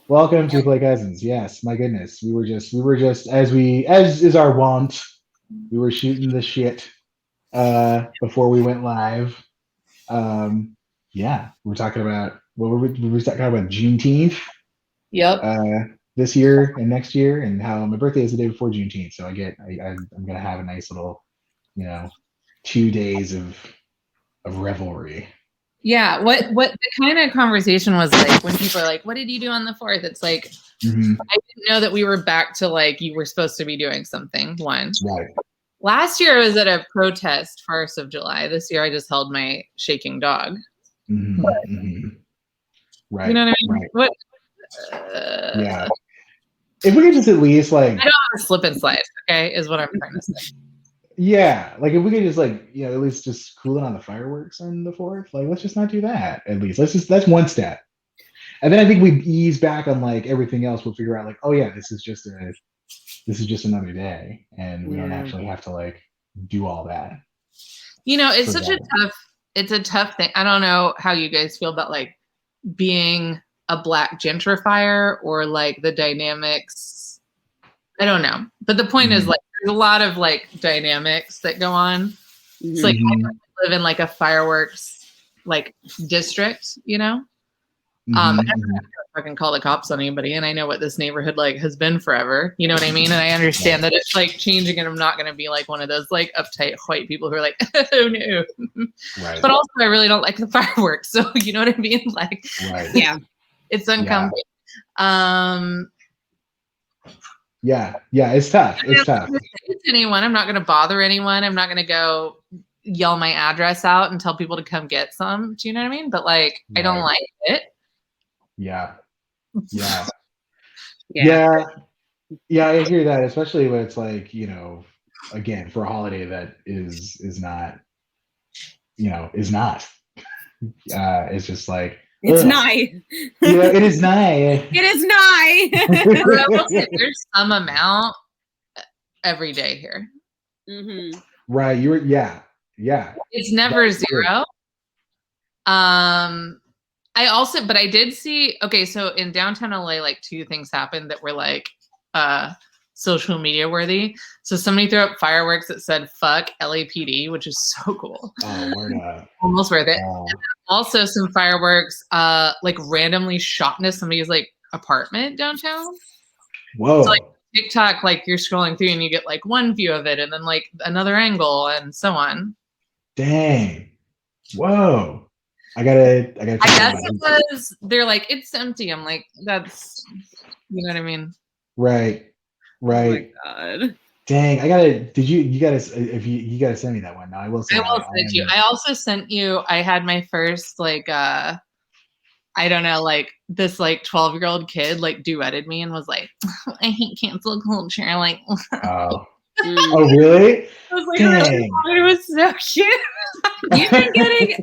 Welcome to Play Cousins. Yes, my goodness, we were just as is our wont. We were shooting the shit before we went live. Yeah, we're talking about we were talking about Juneteenth Yep. uh, this year and next year, and how my birthday is the day before Juneteenth, so I'm gonna have a nice little, you know, 2 days of revelry. Yeah. What the kind of conversation was like when people are like, "What did you do on the 4th?" It's like Hmm. I didn't know that we were back to like you were supposed to be doing something. One. Right. Last year I was at a protest 1st of July. This year I just held my shaking dog. Hmm. Hmm. You Right. know what I mean? Right. What? Yeah. If we could just at least I don't have a slip and slide. Okay, is what I'm trying to say. yeah, like if we could just at least just cool it on the fireworks on the 4th, like let's just not do that. At least that's one step. And then I think we ease back on like everything else. We'll figure out like, oh yeah, this is just another day, and we don't Yeah. actually have to like do all that. You know, it's for such that. it's a tough thing. I don't know how you guys feel about like being a black gentrifier or like the dynamics. I don't know. But the point is Mhm. like there's a lot of like dynamics that go on. It's like Mhm. I live in like a fireworks like district, you know? Mhm. I don't Mhm. have to fucking call the cops on anybody, and I know what this neighborhood like has been forever. You know what I mean? And I understand that it's like changing, and I'm not going to be like one of those like uptight white people who are like, oh no. Right. But also, I really don't like the fireworks, so you know what I mean? Like, Right. Yeah. it's uncomfortable. Yeah. Yeah. It's tough. It's tough. It's anyone. I'm not going to bother anyone. I'm not going to go yell my address out and tell people to come get some. Do you know what I mean? But like, I don't Right. like it. Yeah. Yeah. Yeah. Yeah. Yeah. I hear that, especially when it's like, again, for a holiday that is not, is not. It's just like, It's ugh. nice. It is nice. It is nice. I will say there's some amount every day here. Mm-hmm. Right. Yeah. It's never That's true. zero. But I did see, okay, so in downtown LA, like 2 things happened that were like social media worthy. So somebody threw up fireworks that said fuck LAPD, which is so cool. Oh, word up. Almost worth it. Oh. Also some fireworks like randomly shot into somebody's like apartment downtown. Whoa. So, like TikTok, like you're scrolling through and you get like one view of it and then like another angle and so on. Dang. Whoa. I gotta check I that guess out. it was, they're like, it's empty. I'm like, that's, you know what I mean? Right. Right. Oh my god. Dang. You gotta, if you gotta send me that one. Now I will say I will send you. I also sent you, I had my first like I don't know, like this like 12-year-old kid like duetted me and was like, I hate cancel culture. Like Oh. Mm. Oh, really? I was like, Dang. it was so cute. You've been getting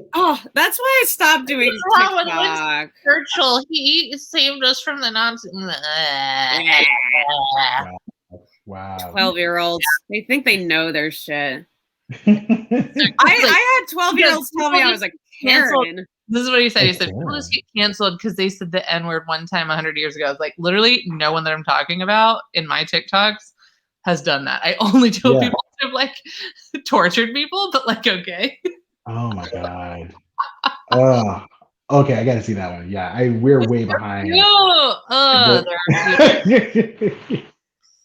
that's why I stopped doing TikTok. Churchill, he saved us from the Nazis. Wow. 12-year-olds. They think they know their shit. Wow. I had 12-year-olds tell me I was like Karen. This is what he said. He That's said, cool. people just get canceled because they said the N-word one time 100 years ago. I was like, literally no one that I'm talking about in my TikToks has done that. I only tell people to have like tortured people, but like, okay. Oh my god. Oh, okay. I gotta see that one. Yeah, we're way behind. No.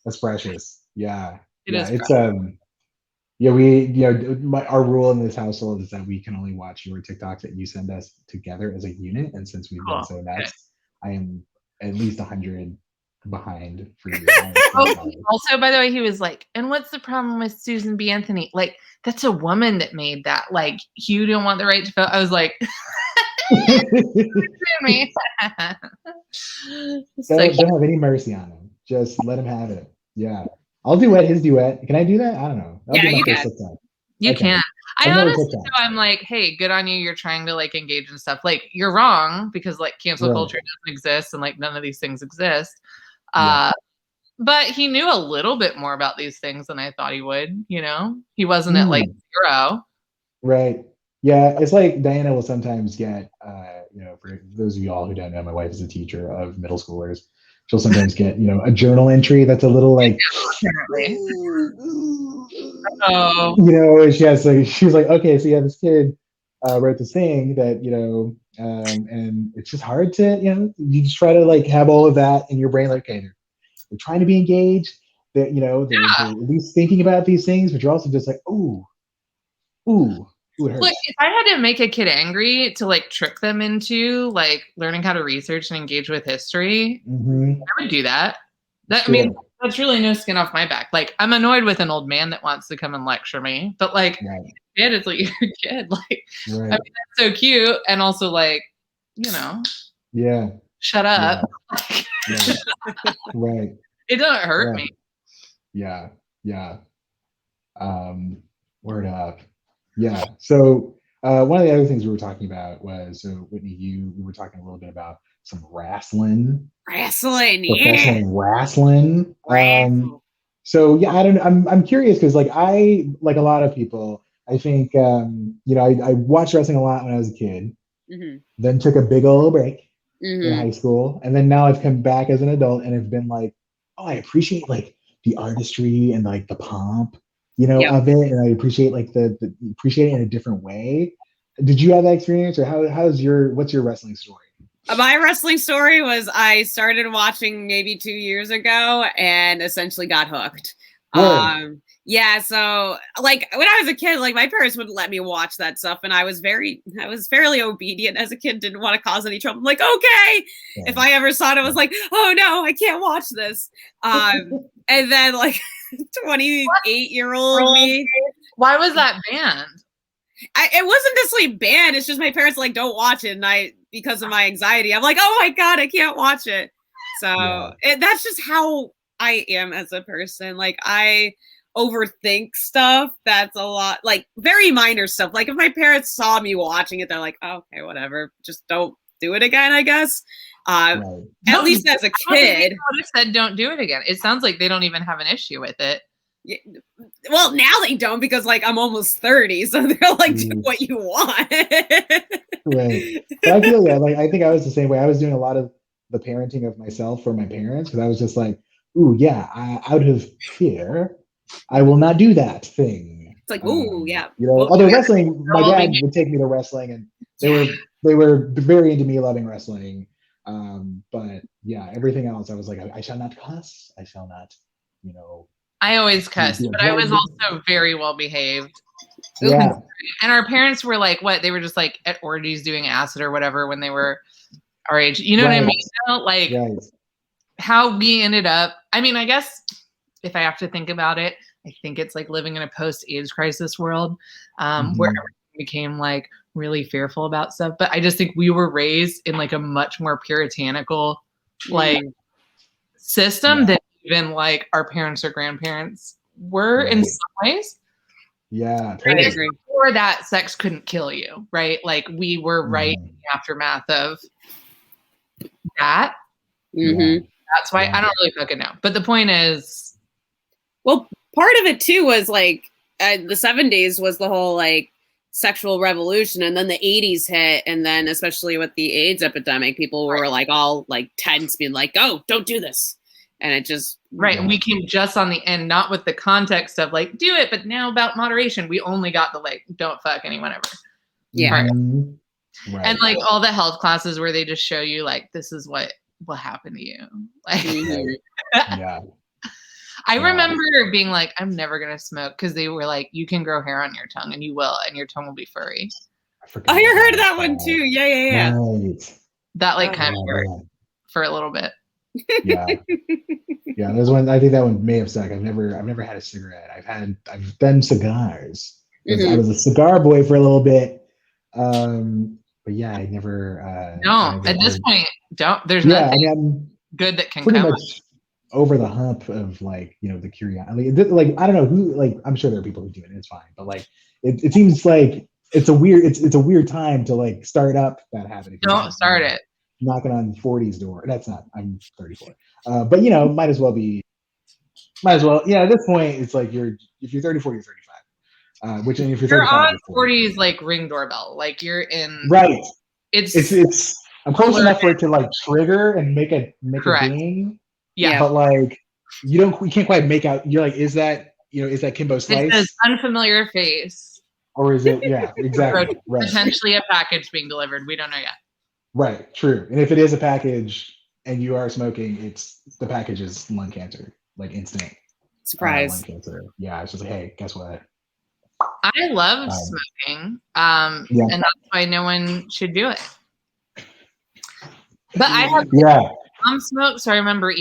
That's precious. Yeah. It Yeah. is It's precious. yeah, we our rule in this household is that we can only watch your TikToks that you send us together as a unit. And since we've been so nice, I am at least 100 behind for you. Also, by the way, he was like, and what's the problem with Susan B. Anthony? Like, that's a woman that made that. Like, you don't want the right to vote. I was like, don't have any mercy on him. Just let him have it. Yeah. I'll duet his duet. Can I do that? I don't know. Yeah, you can. You can. I Another honestly TikTok. I'm like, hey, good on you. You're trying to like engage in stuff. Like, you're wrong because like cancel culture doesn't exist and like none of these things exist. But he knew a little bit more about these things than I thought he would, you know? He wasn't at like 0. Right. Yeah, it's like Diana will sometimes get, for those of you all who don't know, my wife is a teacher of middle schoolers. She'll sometimes get, a journal entry that's a little like, Apparently. Oh, and she was like, okay, so yeah, this kid wrote this thing that, and it's just hard to, you just try to like have all of that in your brain, like, okay, they're trying to be engaged, that, they're yeah. at least thinking about these things, but you're also just like, ooh, it hurts. Look, if I had to make a kid angry to like trick them into like learning how to research and engage with history, I would do that. I mean, that's really no skin off my back. Like, I'm annoyed with an old man that wants to come and lecture me, but like, kid, it's like you're a kid. Like, I mean, that's so cute, and also like, shut up. Right. It doesn't hurt me. Yeah. Word up. Yeah. So one of the other things we were talking about was, so Whitney, we were talking a little bit about some wrestling. Professional wrestling. So yeah, I don't know. I'm curious because like like a lot of people, I think I watched wrestling a lot when I was a kid. Then took a big old break in high school, and then now I've come back as an adult and have been like, oh, I appreciate like the artistry and like the pomp, of it, and I appreciate like the appreciate it in a different way. Did you have that experience, or what's your wrestling story? My wrestling story was I started watching maybe 2 years ago and essentially got hooked. Yeah, so like when I was a kid, like my parents wouldn't let me watch that stuff, and I was fairly obedient as a kid, didn't want to cause any trouble. I'm like, okay. If I ever saw it, I was like, oh no, I can't watch this. And then like 28-year-old me. Why was that banned? It wasn't necessarily banned. It's just my parents like, don't watch it, and because of my anxiety, I'm like, oh my god, I can't watch it. So that's just how I am as a person. Like I overthink stuff. That's a lot, like very minor stuff. Like if my parents saw me watching it, they're like, oh, okay, whatever, just don't do it again, I guess. At least as a kid, I would have said don't do it again. It sounds like they don't even have an issue with it. Yeah. Well, now they don't, because like I'm almost 30, so they're like, do what you want. Right. But I feel like I think I was the same way. I was doing a lot of the parenting of myself for my parents, because I was just like, ooh, yeah, out of fear, I will not do that thing. It's like, ooh, yeah. Although wrestling, my dad would take me to wrestling, and they were very into me loving wrestling. But yeah, everything else, I was like, I shall not cuss. I shall not, I always cussed, but I was also very well behaved. Yeah. And our parents were like, what? They were just like at orgies doing acid or whatever when they were our age. You know what I mean? Like how we ended up. I mean, I guess if I have to think about it, I think it's like living in a post-AIDS crisis world where everything became like really fearful about stuff. But I just think we were raised in like a much more puritanical like system than even like our parents or grandparents were in some ways. Yeah, totally. Before that, sex couldn't kill you, right? Like we were right in the aftermath of that. That's why I don't really fucking know. But the point is, well, part of it too was like the 70s was the whole like sexual revolution, and then the 80s hit, and then especially with the AIDS epidemic, people were like all like tense, being like, oh, don't do this. And it just and we came just on the end, not with the context of like do it, but now about moderation. We only got the like don't fuck anyone ever. And like all the health classes where they just show you like this is what will happen to you. Like I remember being like, I'm never gonna smoke, because they were like, you can grow hair on your tongue, and you will, and your tongue will be furry. I heard that one too. Yeah. That like kind of worked for a little bit. There's one. I think that one may have stuck. I've never had a cigarette. I've done cigars. I was a cigar boy for a little bit. But yeah, I never. No, at this point, don't. There's nothing good that can pretty come. Much over the hump of like the curiosity. Like I don't know who. Like I'm sure there are people who do it. It's fine, but like it seems like it's a weird time to like start up that habit. Don't start it. Knocking on 40's door. That's not. I'm 34. But might as well. At this point, it's like if you're 34, you're 35. Which if you're You're 35, on you're 40. 40's like Ring doorbell. Like you're in. Right. It's I'm close enough for it to like trigger and make a correct. ding. Yeah. But like you can't quite make out. You're like, is that Kimbo Slice? It says unfamiliar face. Or is it? Yeah, exactly. Right. Potentially a package being delivered. We don't know yet. Right. True. And if it is a package and you are smoking, the package is lung cancer, like instant Surprise. lung cancer. Yeah. It's just like, hey, guess what? I love smoking, and that's why no one should do it. But I have mom smoke, so I remember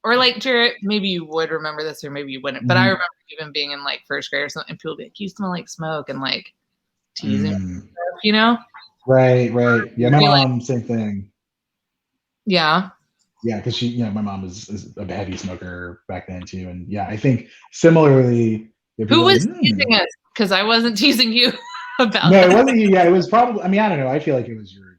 or like Jarrett, maybe you would remember this, or maybe you wouldn't. But I remember even being in like first grade or something, and people would be like, "You smell like smoke," and like teasing, you know? Right. Yeah, my mom, same thing. Yeah. Yeah, because she, my mom is a heavy smoker back then too, and yeah, I think similarly. Who was teasing us? Because I wasn't teasing you about. No, it wasn't you. Yeah, it was probably. I mean, I don't know. I feel like it was your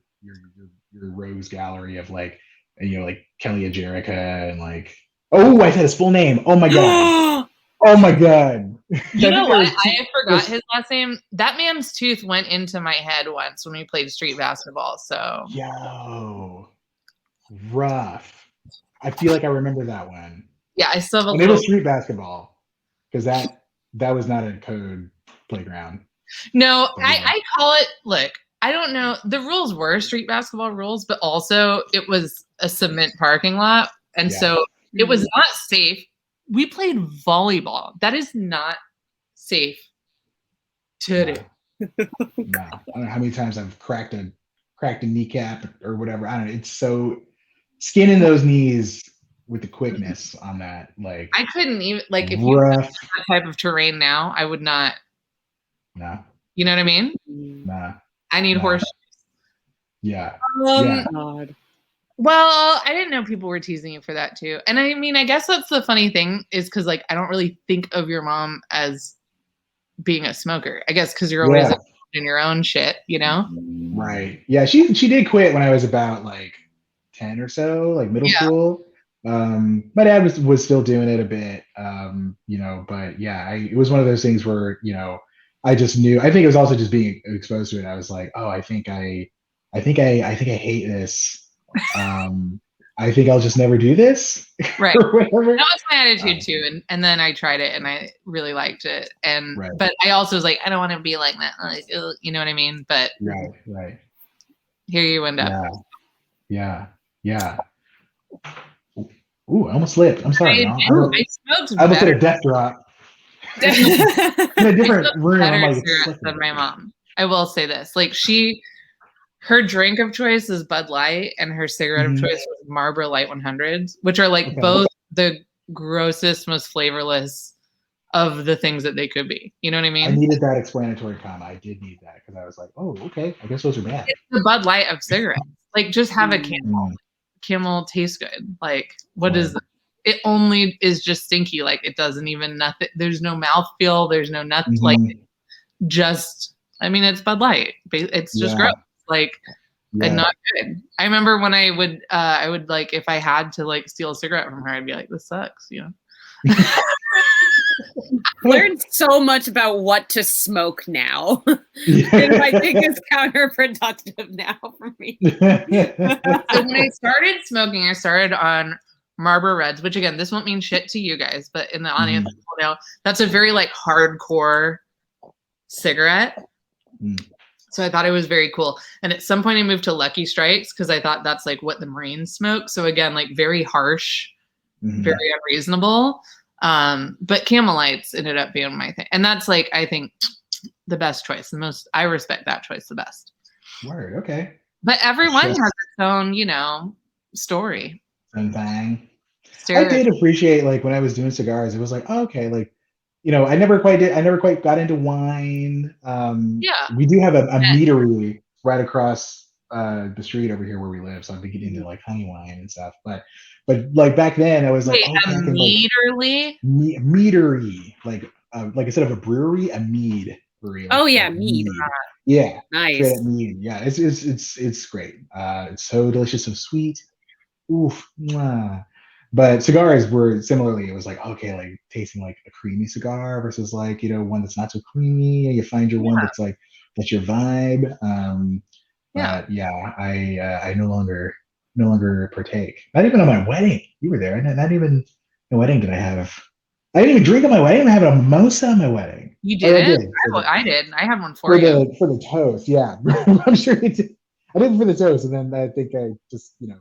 rogues gallery of like, like Kelly Ajerica and like. Oh, I said his full name. Oh my god. Oh my god. You know what? I forgot his last name. That man's tooth went into my head once when we played street basketball. So. Yo. Rough. I feel like I remember that one. Yeah, I still have a little. It was street basketball because that was not a code playground. No, I call it. Look, I don't know. The rules were street basketball rules, but also it was a cement parking lot, and so it was not safe. We played volleyball. That is not safe to do. No. I don't know how many times I've cracked a kneecap or whatever. I don't know. It's so skin in those knees with the quickness on that. Like I couldn't even if you were that type of terrain now, I would not. No. You know what I mean? Nah. I need horseshoes. Yeah. God. Well, I didn't know people were teasing you for that too. And I mean, I guess that's the funny thing is because like I don't really think of your mom as being a smoker. I guess because you're always in your own shit, Right. Yeah. She did quit when I was about like 10 or so, like middle school. My dad was still doing it a bit, but yeah, it was one of those things where, I just knew, I think it was also just being exposed to it. I was like, oh, I think I hate this. I think I'll just never do this. Right. That was my attitude too. And then I tried it and I really liked it. But I also was like, I don't want to be like that. Like, you know what I mean? But right. Here you end up. Yeah. Ooh, I almost slipped. I'm sorry. I smoked I almost did a death drop. In a different room. Better cigarettes than my mom. I will say this. Like her drink of choice is Bud Light and her cigarette of choice is Marlboro Light 100s, which are like both the grossest, most flavorless of the things that they could be. You know what I mean? I needed that explanatory comma. I did need that because I was like, oh, okay. I guess those are bad. It's the Bud Light of cigarettes. Like just have a Camel. Camel tastes good. Like what is it? Only is just stinky. Like it doesn't even nothing. There's no mouthfeel. There's no nothing. Like just. I mean, it's Bud Light. It's just gross. Like and not good. I remember when I would like if I had to like steal a cigarette from her, I'd be like, this sucks. Learned so much about what to smoke now. And I think it's counterproductive now for me. So when I started smoking, I started on Marlboro Reds, which again, this won't mean shit to you guys, but in the audience, people know that's a very like hardcore cigarette. So I thought it was very cool. And at some point I moved to Lucky Strikes because I thought that's like what the Marines smoke. So again, like very harsh, very unreasonable. But Camel Lights ended up being my thing. And that's like, I think the best choice. I respect that choice the best. Word, okay. But everyone has its own, story. And thing. I did appreciate like when I was doing cigars, it was like, oh, okay, like, I never quite got into wine. We do have a meadery right across the street over here where we live, so I've been getting into like honey wine and stuff. But like back then, I was like, a meadery, meadery, like instead of a brewery, a mead brewery. Oh yeah, mead. Yeah, nice. Mead. Yeah, it's great. It's so delicious, so sweet. Oof. Mwah. But cigars were similarly, it was like, okay, like tasting like a creamy cigar versus like, one that's not so creamy. You find your one that's your vibe. Yeah. But yeah, I no longer partake. Not even on my wedding. You were there. Not even the wedding did I have. I didn't even drink on my wedding. I didn't have a mimosa on my wedding. You Or I didn't? did I did. I had one for you. for the toast. Yeah, I'm sure you did. I did for the toast, and then I think I just you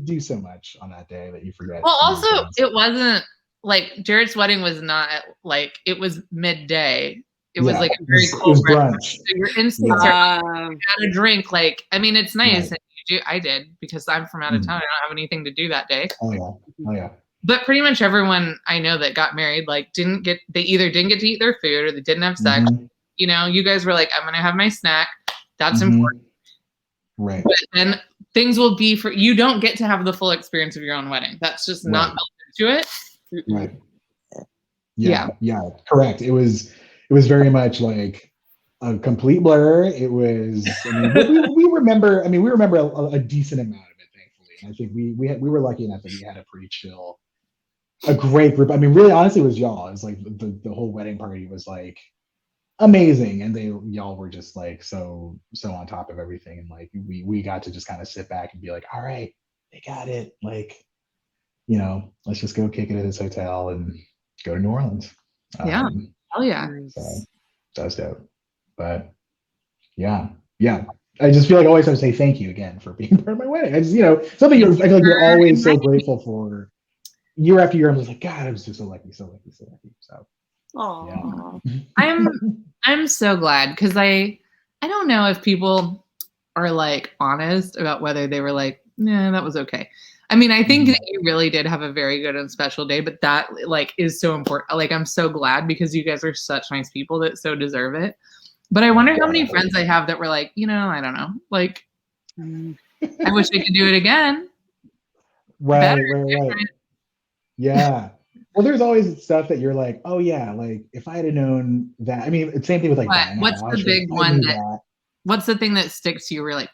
do so much on that day that you forget. Well, some of also, these things. it wasn't like Jared's wedding was not like it was midday. It was like a very it cold was breakfast. brunch. So your instincts Yeah. are like, had a drink. Like, I mean, it's nice. Right. And I did because I'm from out of town. I don't have anything to do that day. Oh yeah. But pretty much everyone I know that got married, like, they either didn't get to eat their food or they didn't have sex. Mhm. You guys were like, I'm going to have my snack. That's Mhm. important. Right. But then things will be you don't get to have the full experience of your own wedding. That's just not built into it. Right. Yeah. Correct. It was very much like a complete blur. It was. I mean, we remember. I mean, we remember a decent amount of it, thankfully. And I think we were lucky enough that we had a pretty chill, a great group. I mean, really, honestly, it was y'all. It was like the whole wedding party was like amazing, and y'all were just like so on top of everything, and like we got to just kind of sit back and be like, all right, they got it. Like, let's just go kick it at this hotel and go to New Orleans. Yeah. Hell yeah. So that was dope. But yeah. I just feel like I always have to say thank you again for being part of my wedding. I just, something I feel like you're always so grateful for. Year after year, I'm just like, God, I was just so lucky. So, yeah. I'm so glad because I don't know if people are like honest about whether they were like, nah, that was okay. I mean, I think that you really did have a very good and special day, but that like is so important. Like, I'm so glad because you guys are such nice people that so deserve it. But I wonder how many friends I have that were like, I don't know. Like, I wish I could do it again. Right. Yeah. Well, there's always stuff that you're like, oh yeah, like if I had known that. I mean, it's same thing with like what's the big one what's the thing that sticks to you? We're like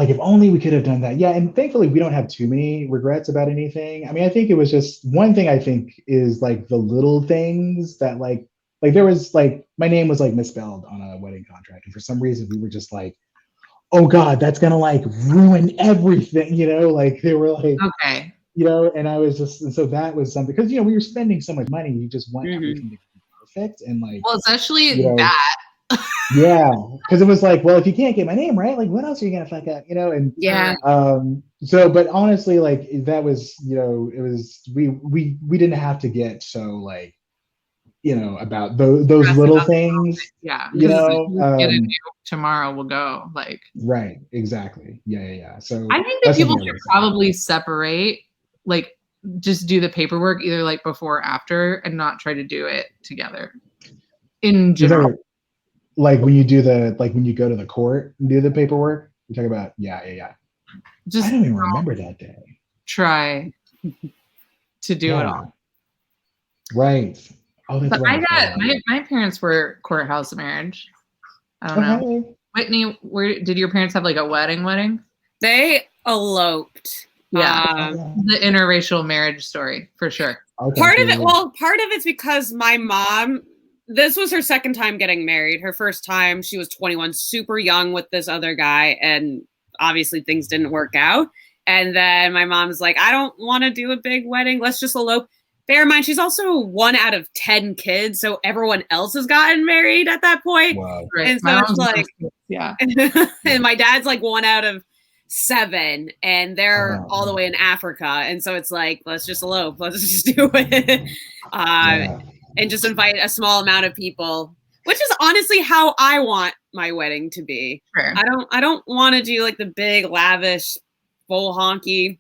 if only we could have done that. Yeah, and thankfully we don't have too many regrets about anything. I mean, I think it was just one thing. I think is like the little things that like there was like my name was like misspelled on a wedding contract, and for some reason we were just like, oh God, that's gonna like ruin everything. Like they were like, okay. And I was just, and so that was something because we were spending so much money, you just want everything to be perfect and like. Well, especially that. Yeah, because it was like, well, if you can't get my name right, like what else are you gonna fuck up, and yeah. So, but honestly, like that was, it was we didn't have to get so like, about those little things. Yeah. Tomorrow we'll go like. Right. Exactly. Yeah. So I think that people should probably separate, like just do the paperwork either like before or after and not try to do it together. In general. Like when you when you go to the court and do the paperwork, you talk about yeah. Just I don't even remember that day. Try to do it all. Right. Oh, that's but right. My parents were courthouse marriage. I don't know. Whitney, did your parents have like a wedding? They eloped. Yeah. The interracial marriage story for sure. Okay, part of it's because my mom, this was her second time getting married. Her first time, she was 21, super young with this other guy. And obviously things didn't work out. And then my mom's like, I don't want to do a big wedding. Let's just elope. Bear in mind, she's also 1 out of 10 kids. So everyone else has gotten married at that point. Wow. Right. And so it's like, yeah. And my dad's like 1 out of 7 and they're all the way in Africa. And so it's like, let's just elope. Let's just do it. And just invite a small amount of people, which is honestly how I want my wedding to be. Sure. I don't want to do like the big lavish full honky.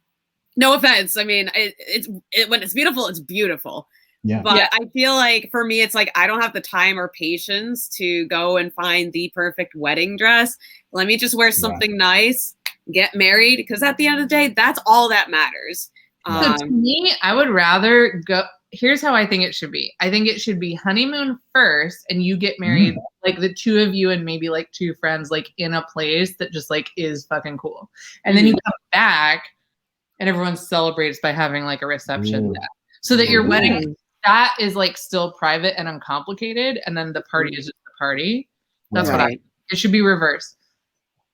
No offense. I mean, it's when it's beautiful. Yeah. But I feel like for me, it's like I don't have the time or patience to go and find the perfect wedding dress. Let me just wear something nice, get married, because at the end of the day, that's all that matters. So to me, I would rather go. Here's how I think it should be. I think it should be honeymoon first, and you get married, like the two of you and maybe like 2 friends, like in a place that just like is fucking cool. And then you come back and everyone celebrates by having like a reception, Ooh. so that your Ooh. wedding, that is like still private and uncomplicated, and then the party is just the party. That's what Right. it should be reversed.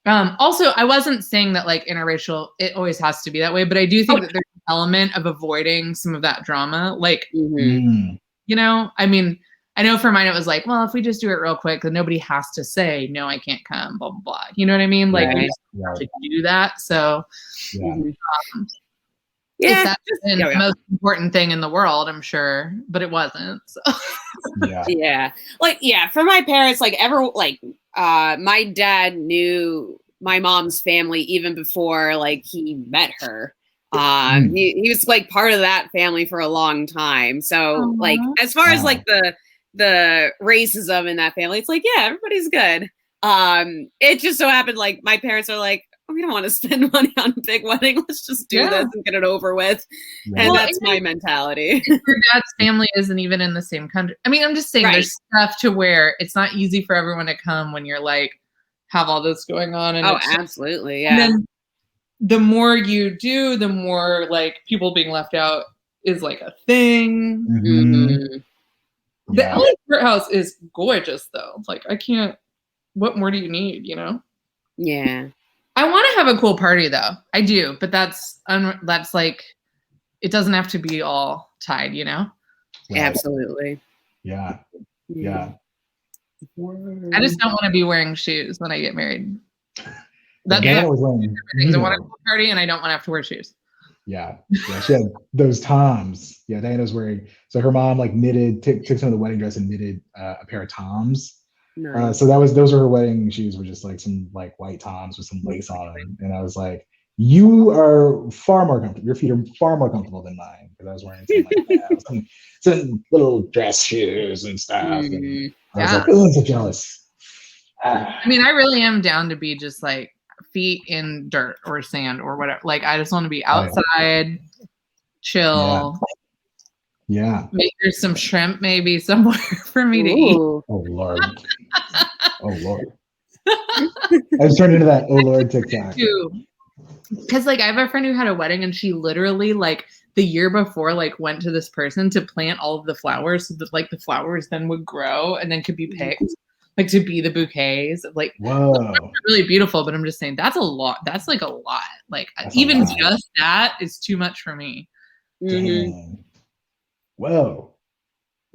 Also, I wasn't saying that like interracial, it always has to be that way, but I do think that there's an element of avoiding some of that drama. Like, Mhm. you know, I mean, I know for mine it was like, well, if we just do it real quick, then nobody has to say, no, I can't come, blah, blah, blah. You know what I mean? Like, you Right. just have to do that. So, Yeah. Mhm. if Yeah. that's been the most important thing in the world, I'm sure, but it wasn't. So. Yeah. Yeah. Like, yeah, for my parents, like my dad knew my mom's family even before like he met her. He was like part of that family for a long time. So like as far as like the racism in that family, it's like, yeah, everybody's good. It just so happened like my parents are like, we don't want to spend money on a big wedding. Let's just do this and get it over with. Yeah. And that's my mentality. Your dad's family isn't even in the same country. I mean, I'm just saying there's stuff to where it's not easy for everyone to come when you're like, have all this going on. And absolutely. Yeah. And then the more you do, the more like people being left out is like a thing. Mm-hmm. The LA courthouse is gorgeous though. Like what more do you need, you know? Yeah. I want to have a cool party though. I do, but that's like, it doesn't have to be all tied, you know? Right. Absolutely. Yeah. Yeah. I just don't want to be wearing shoes when I get married. That's Diana was wearing, I want a cool party and I don't want to have to wear shoes. Yeah. She had those Toms. Yeah, Diana was wearing. So her mom like took some of the wedding dress and knitted a pair of Toms. Nice. So those were her wedding shoes, were just like some like white Toms with some lace on them. And I was like, you are far more comfortable. Your feet are far more comfortable than mine, because I was wearing some like that, some little dress shoes and stuff. And I was like, oh, I'm so jealous. I mean, I really am down to be just like feet in dirt or sand or whatever. Like, I just want to be outside, chill. Yeah. Maybe there's some shrimp maybe somewhere for me to eat. Oh Lord. Oh Lord. I was turned into that oh Lord TikTok. Because like I have a friend who had a wedding and she literally like the year before like went to this person to plant all of the flowers so that like the flowers then would grow and then could be picked. Like to be the bouquets. Like, really beautiful, but I'm just saying that's a lot. That's like a lot. Like even just that is too much for me. Mm-hmm. Whoa.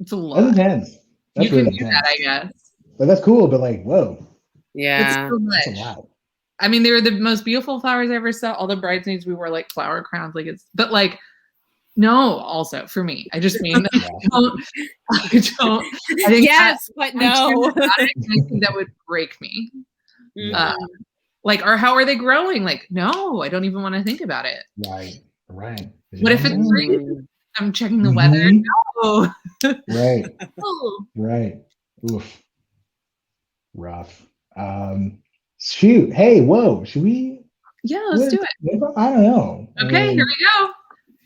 It's a lot. That's intense. That's you can really do intense. that, I guess. But that's cool, but like, whoa. Yeah. It's so much. That's a lot. I mean, they were the most beautiful flowers I ever saw. All the bridesmaids, we wore like flower crowns. Like but like, no, also for me. I just mean I think but no. I think that would break me. Like, or how are they growing? Like, no, I don't even want to think about it. Right. What if it's freezing? I'm checking the weather. No. Right. Oof. Rough. Shoot. Hey, whoa. Should we? Yeah, let's do it. I don't know. Okay, here we go.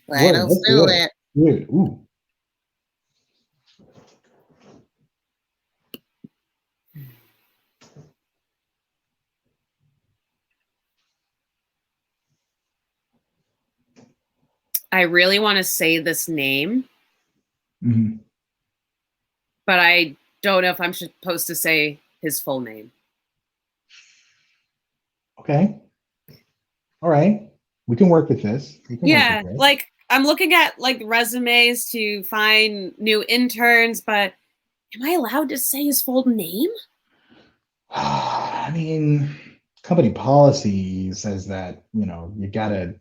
Let's do it. Dude, ooh. I really want to say this name, Mm-hmm. but I don't know if I'm supposed to say his full name. Okay. All right. We can work with this. Like I'm looking at like resumes to find new interns, but am I allowed to say his full name? I mean, company policy says that, you gotta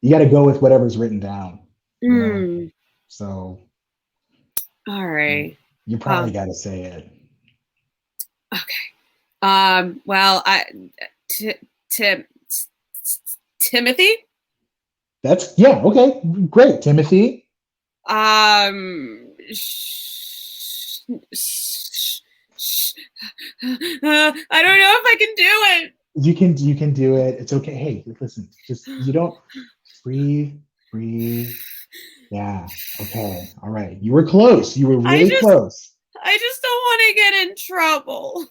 go with whatever's written down. So all right. You probably gotta say it. Okay. Well, Timothy? Okay. Great. Timothy. I don't know if I can do it. You can do it. It's okay. Hey, listen, just you don't breathe. Yeah. Okay. All right. You were close. You were really close. I just don't want to get in trouble.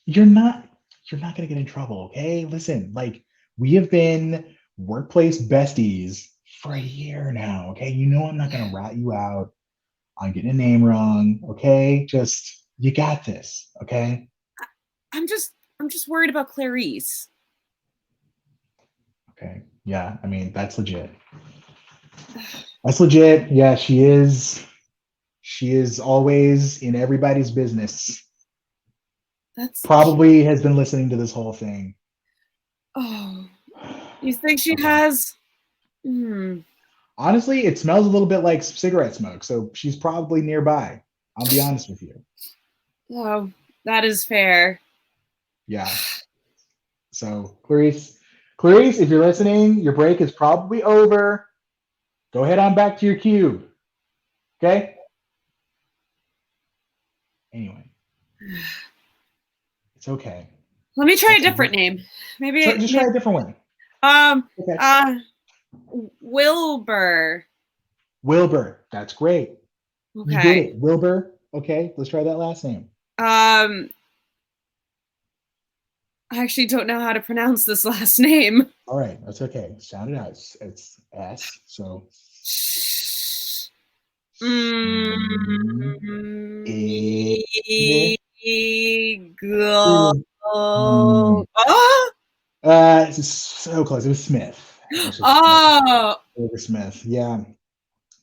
You're not going to get in trouble. Okay. Listen, like we have been workplace besties for a year now. Okay, you know I'm not gonna rat you out on getting a name wrong. Okay, just you got this. Okay. I'm just worried about Clarice. Okay. Yeah. I mean, that's legit. That's legit. Yeah, she is. She is always in everybody's business. That's Probably has been listening to this whole thing. oh. You think she Okay. has? Honestly, it smells a little bit like cigarette smoke, so she's probably nearby. I'll be honest with you. Oh, that is fair. Yeah. So, Clarice, if you're listening, your break is probably over. Go head on back to your cube. Okay? Anyway. It's okay. Let me try a different name. Maybe just try a different one. Okay. Wilbur. Wilbur. That's great. Okay. You did it. Wilbur. Okay, let's try that last name. I actually don't know how to pronounce this last name. All right, that's okay. Sound it out. It's S, so. It's so close. It was Smith. Wilbur Smith. Yeah.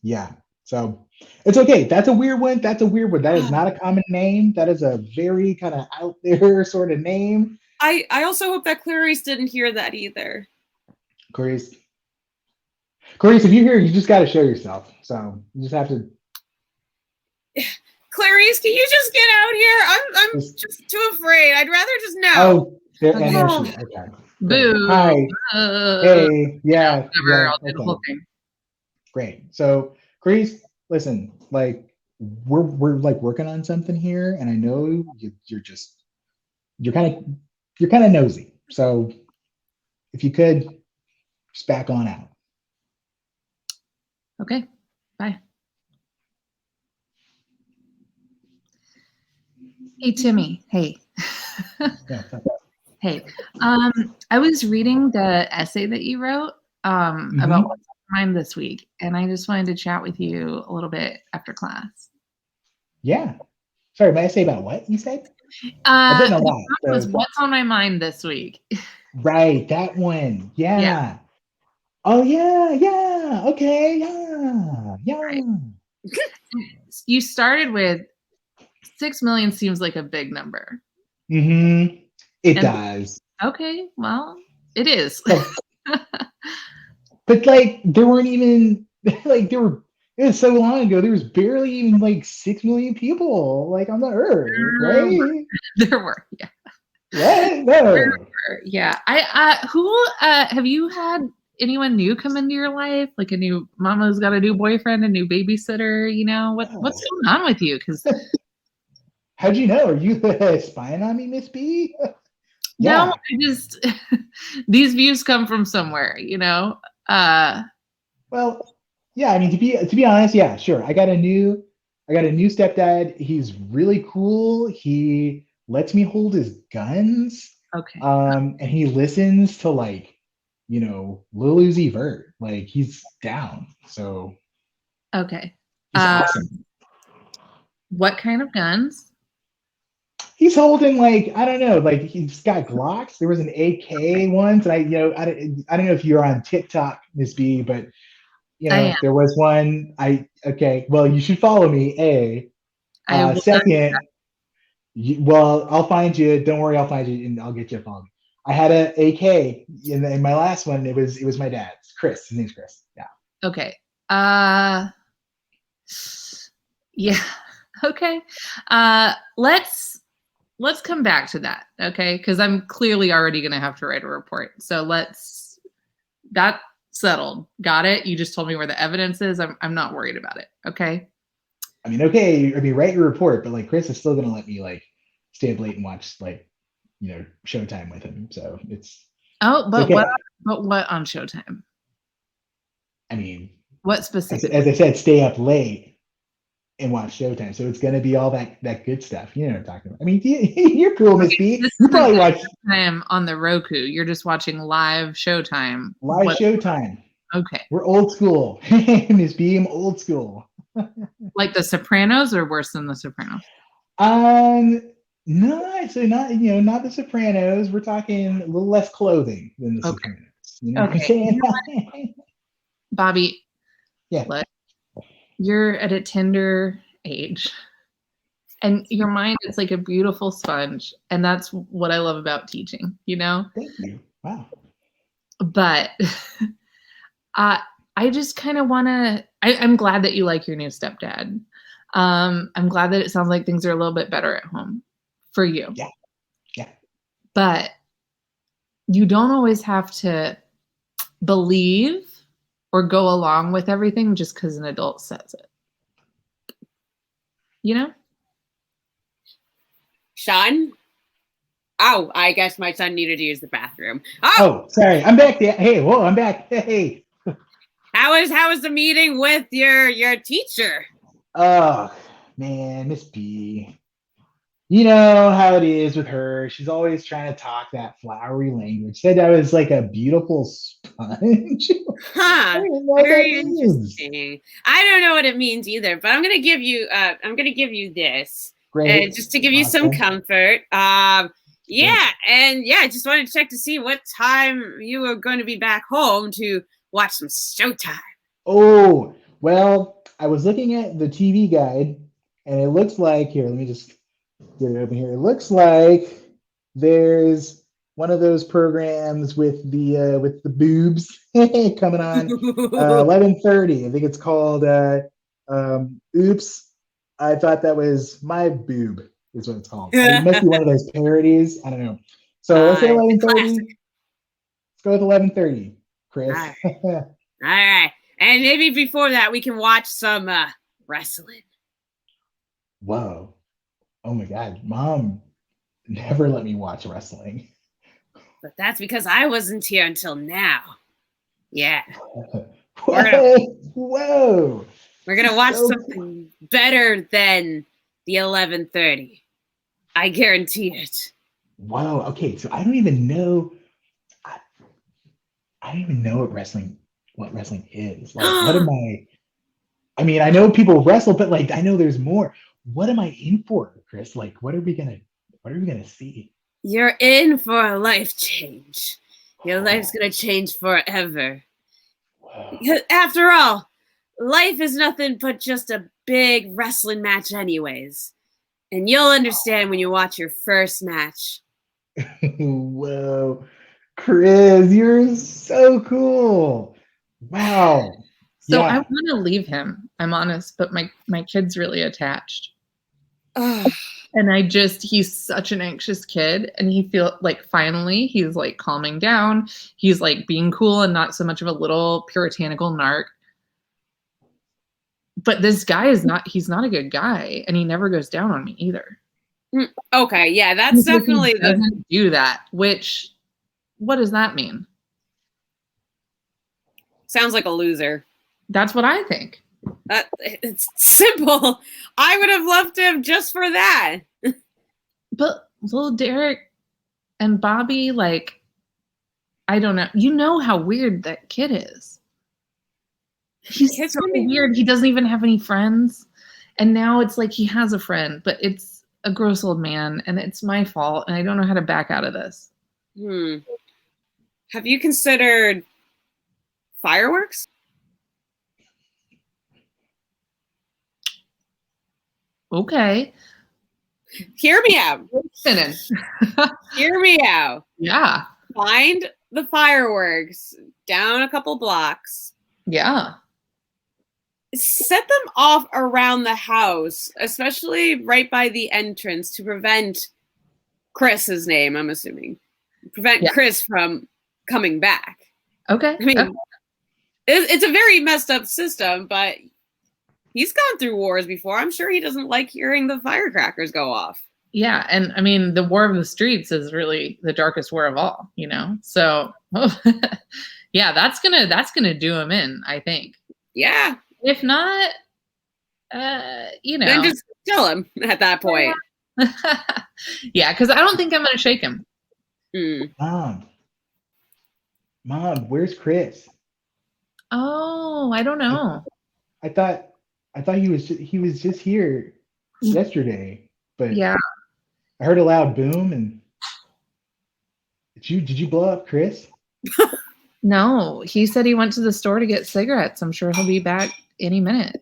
Yeah. So it's okay. That's a weird one. That is not a common name. That is a very kind of out there sort of name. I also hope that Clarice didn't hear that either. Clarice, if you hear, you just got to show yourself. So you just have to. Clarice, can you just get out here? I'm just too afraid. I'd rather just know. Oh, there she is. Okay. Boo. Hi. Hey. Yeah. I'll do the whole thing. Great. So, Clarice, listen, like we're like working on something here, and I know you're kind of nosy. So, if you could just back on out. Okay. Bye. Hey, Timmy. Hey. Hey. I was reading the essay that you wrote about what's on your mind this week, and I just wanted to chat with you a little bit after class. Yeah. Sorry, my essay about what you said? I've written a lot. Was what's on my mind this week? Right, that one. Yeah. Oh yeah. Okay. Yeah. Right. You started with 6 million seems like a big number. It does. Okay, well, it is. But like there weren't even like it was so long ago, there was barely even like 6 million people like on the earth, right? There were, yeah. What? No. Yeah. Who have you had anyone new come into your life? Like a new mama's got a new boyfriend, a new babysitter, you know? What's going on with you? Because how'd you know? Are you spying on me, Miss B? No, I just these views come from somewhere, you know. Well, yeah, I mean to be honest, yeah, sure. I got a new stepdad. He's really cool. He lets me hold his guns. Okay. And he listens to like, you know, Lil Uzi Vert. Like he's down. So okay. He's awesome. What kind of guns? He's holding like, I don't know, like he's got Glocks. There was an AK once, and I don't know if you're on TikTok, Miss B, but you know, there was one. Okay, well, you should follow me. Second, I'll find you. Don't worry, I'll find you and I'll get you a follow. I had an AK in my last one. It was my dad's, Chris. His name's Chris. Yeah. Okay. Yeah. Okay. Let's come back to that, okay? Because I'm clearly already going to have to write a report. So that settled. Got it? You just told me where the evidence is. I'm not worried about it, okay? I mean, okay. I mean, write your report, but like Chris is still going to let me like stay up late and watch like, you know, Showtime with him. So it's. Oh, but okay. What on Showtime? I mean, what specifically? As I said, stay up late. and watch Showtime. So it's gonna be all that good stuff. You know what I'm talking about. I mean, you're cool, Miss B. This You isn't probably watch Showtime on the Roku. You're just watching live Showtime. live What? Showtime. Okay. We're old school. Miss B, I'm old school. Like The Sopranos or worse than The Sopranos? No, so not not the Sopranos. We're talking a little less clothing than the Okay. Sopranos. You know what I'm Okay. saying? Bobby, Yeah. you're at a tender age. And your mind is like a beautiful sponge. And that's what I love about teaching, you know? Thank you. Wow. But I just kind of want to, I'm glad that you like your new stepdad. I'm glad that it sounds like things are a little bit better at home for you. Yeah. Yeah. But you don't always have to believe or go along with everything just because an adult says it. You know? Sean? Oh, I guess my son needed to use the bathroom. Oh, sorry. I'm back there. Hey, whoa, I'm back. Hey. How was the meeting with your teacher? Oh, man, Miss B. You know how it is with her. She's always trying to talk that flowery language. Said I was like a beautiful sponge. Huh. Very interesting. I don't know what it means either, but I'm gonna give you this. Great. Just to give you some comfort. Yeah, and yeah, I just wanted to check to see what time you were going to be back home to watch some Showtime. Oh, well, I was looking at the TV guide, and it looks like here. Let me just get it open here. It looks like there's one of those programs with the boobs coming on 11:30. I think it's called Oops. I thought that was My Boob is what it's called. It must be one of those parodies. I don't know. So let's say 11:30. Let's go with 11:30, Chris. All right. And maybe before that we can watch some wrestling. Whoa. Oh my God. Mom never let me watch wrestling. But that's because I wasn't here until now. Yeah. Whoa. We're gonna watch something better than the 11:30. I guarantee it. Wow. Okay, so I don't even know. I don't even know what wrestling is. Like, what am I? I mean, I know people wrestle, but like, I know there's more. What am I in for, Chris? Like, what are we gonna see? You're in for a life change. Your life's gonna change forever. Whoa. After all, life is nothing but just a big wrestling match anyways. And you'll understand when you watch your first match. Whoa. Chris, you're so cool. Wow. So yeah. I want to leave him. I'm honest, but my kid's really attached. And he's such an anxious kid, and he feel like finally he's like calming down. He's like being cool and not so much of a little puritanical narc. But this guy he's not a good guy, and he never goes down on me either. Okay, yeah, that's definitely doesn't do that. Which, what does that mean? Sounds like a loser. That's what I think. It's simple. I would have loved him just for that. But little Derek and Bobby, like, I don't know. You know how weird that kid is. He's so weird. He doesn't even have any friends. And now it's like he has a friend, but it's a gross old man, and it's my fault, and I don't know how to back out of this. Have you considered fireworks? Okay. Hear me out. Hear me out. Yeah. Find the fireworks down a couple blocks. Yeah. Set them off around the house, especially right by the entrance to prevent Chris's name, I'm assuming. Prevent Chris from coming back. Okay. I mean, it's a very messed up system, but he's gone through wars before. I'm sure he doesn't like hearing the firecrackers go off. Yeah, and I mean, the war of the streets is really the darkest war of all, you know? So, yeah, that's gonna do him in, I think. Yeah. If not, You Then know. just kill him at that point. Yeah, because I don't think I'm gonna shake him. Mom, where's Chris? Oh, I don't know. I thought he was just here yesterday, but Yeah. I heard a loud boom and did you blow up Chris? No, he said he went to the store to get cigarettes. I'm sure he'll be back any minute.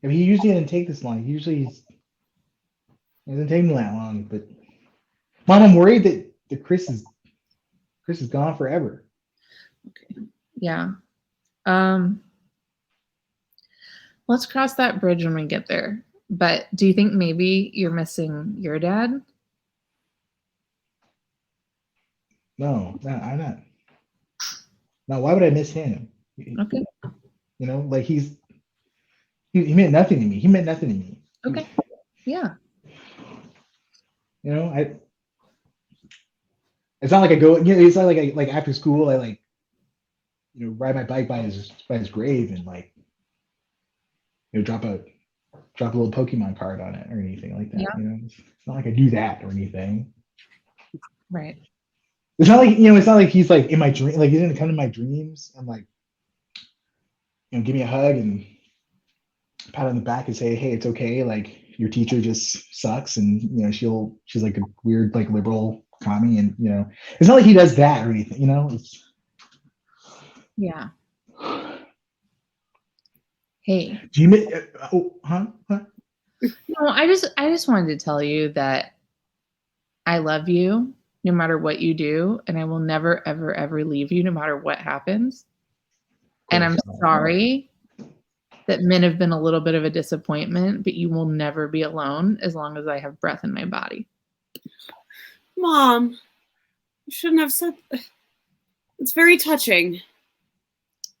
I mean, he usually doesn't take this long. Usually it doesn't take him that long, but Mom, I'm worried that Chris is gone forever. Okay. Yeah. Let's cross that bridge when we get there. But do you think maybe you're missing your dad? No, I'm not. No, why would I miss him? Okay. You know, like he meant nothing to me. He meant nothing to me. Okay. Yeah. You know, it's not like I go, you know, it's not like like after school I like, you know, ride my bike by his grave and like, you know, drop a little Pokemon card on it or anything like that. Yeah. You know, it's not like I do that or anything. Right. It's not like, you know, it's not like he's like in my dream, like he didn't come to my dreams and like, you know, give me a hug and pat on the back and say, hey, it's okay. Like your teacher just sucks, and you know, she's like a weird like liberal commie, and you know, it's not like he does that or anything. You know, it's Yeah. Hey. Do you? Huh? No, I just wanted to tell you that I love you no matter what you do, and I will never, ever, ever leave you no matter what happens. And I'm sorry that men have been a little bit of a disappointment, but you will never be alone as long as I have breath in my body. Mom, you shouldn't have said that. It's very touching.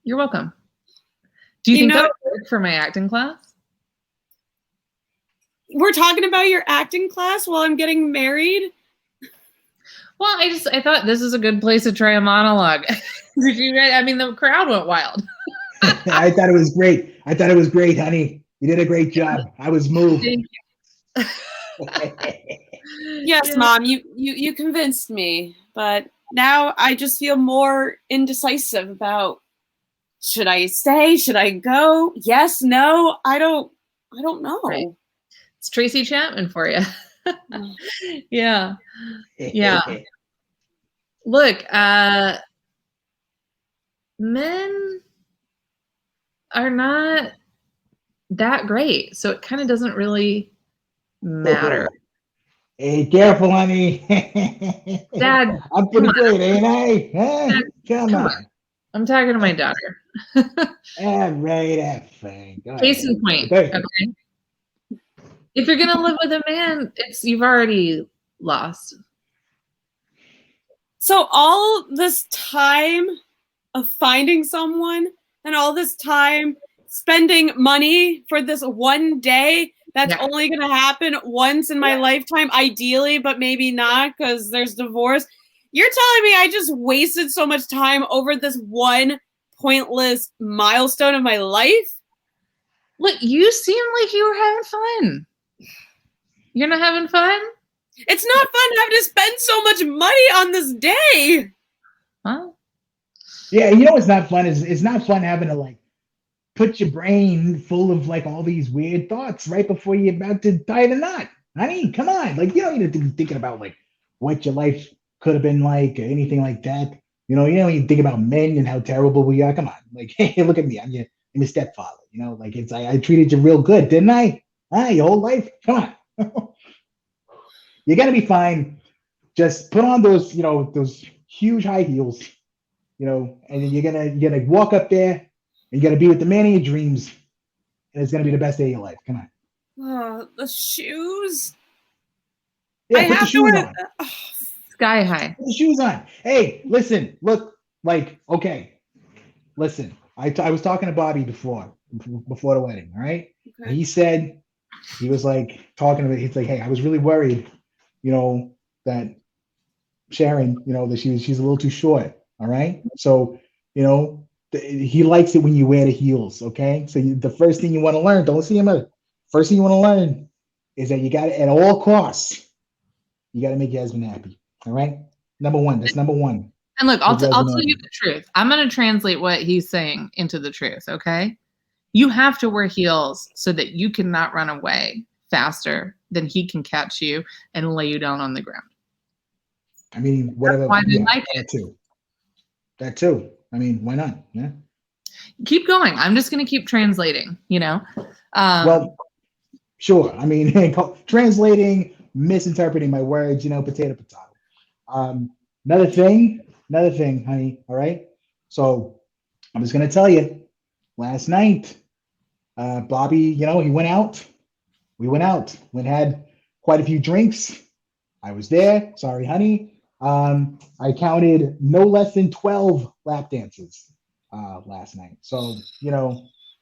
You're welcome. Do you think that would work for my acting class? We're talking about your acting class while I'm getting married? Well, I thought this is a good place to try a monologue. Did you? I mean, the crowd went wild. I thought it was great. I thought it was great, honey. You did a great job. I was moved. Thank you. Yes, yeah. Mom, you convinced me, but now I just feel more indecisive about should I stay? Should I go? Yes, no, I don't know. Right. It's Tracy Chapman for you. Yeah. Yeah. Look, men are not that great, so it kind of doesn't really matter. Hey, careful, honey. Dad, I'm pretty great, ain't I? Huh? Dad, come on. I'm talking to my daughter. All right, that's fine. Case in point. Okay. If you're gonna live with a man, you've already lost. So all this time of finding someone and all this time spending money for this one day that's only going to happen once in my lifetime, ideally, but maybe not because there's divorce. You're telling me I just wasted so much time over this one pointless milestone of my life? Look, you seem like you were having fun. You're not having fun? It's not fun having to spend so much money on this day. Huh? Yeah, you know what's not fun is it's not fun having to like put your brain full of like all these weird thoughts right before you're about to tie the knot. Honey, come on. Like, you don't need to be thinking about like what your life could have been like or anything like that. You know, you don't even think about men and how terrible we are. Come on. Like, hey, look at me. I'm your stepfather. You know, like I treated you real good, didn't I? Your whole life? Come on. You're gonna be fine. Just put on those, you know, those huge high heels, you know, and you're gonna walk up there and you're gonna be with the man of your dreams, and it's gonna be the best day of your life. Come on. Oh, the shoes. Yeah, put the shoes on. Sky high. Put the shoes on. Hey, listen, look, like, okay, listen. I was talking to Bobby before the wedding, all right? Okay. And he said, he was like talking about, he's like, hey, I was really worried, you know, that Sharon, you know, that she's a little too short. All right. So, you know, He likes it when you wear the heels. Okay, so the first thing you want to learn, don't see him. First thing you want to learn is that you got to, at all costs, you got to make your husband happy. All right, number one. That's number one. And look, I'll Make your tell husband you happy. the truth. I'm going to translate what he's saying into the truth, okay? You have to wear heels so that you cannot run away faster than he can catch you and lay you down on the ground. I mean, That's whatever. why they Yeah, like that it. too. That too. I mean, why not? Yeah. Keep going. I'm just going to keep translating, you know? Well, sure. I mean, translating, misinterpreting my words, potato, potato. Another thing, honey. All right. So I'm just gonna tell you. Last night, Bobby, he went out. We went out. Went had quite a few drinks. I was there. Sorry, honey. I counted no less than 12 lap dances last night. So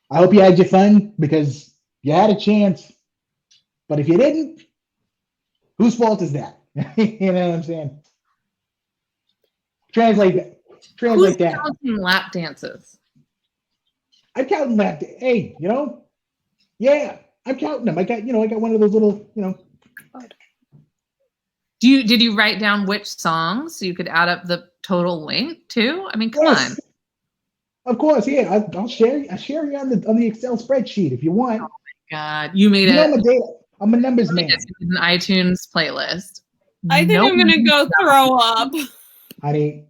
I hope you had your fun because you had a chance. But if you didn't, whose fault is that? You know what I'm saying? Translate that. who's Translate that. counting lap dances? I'm counting lap. Hey, yeah, I'm counting them. I got one of those little, Did you write down which songs so you could add up the total length too? I mean, come on. Of course, yeah. I'll share you on the Excel spreadsheet if you want. God, you made I'm a numbers man. An iTunes playlist. I think I'm gonna go throw up. Honey,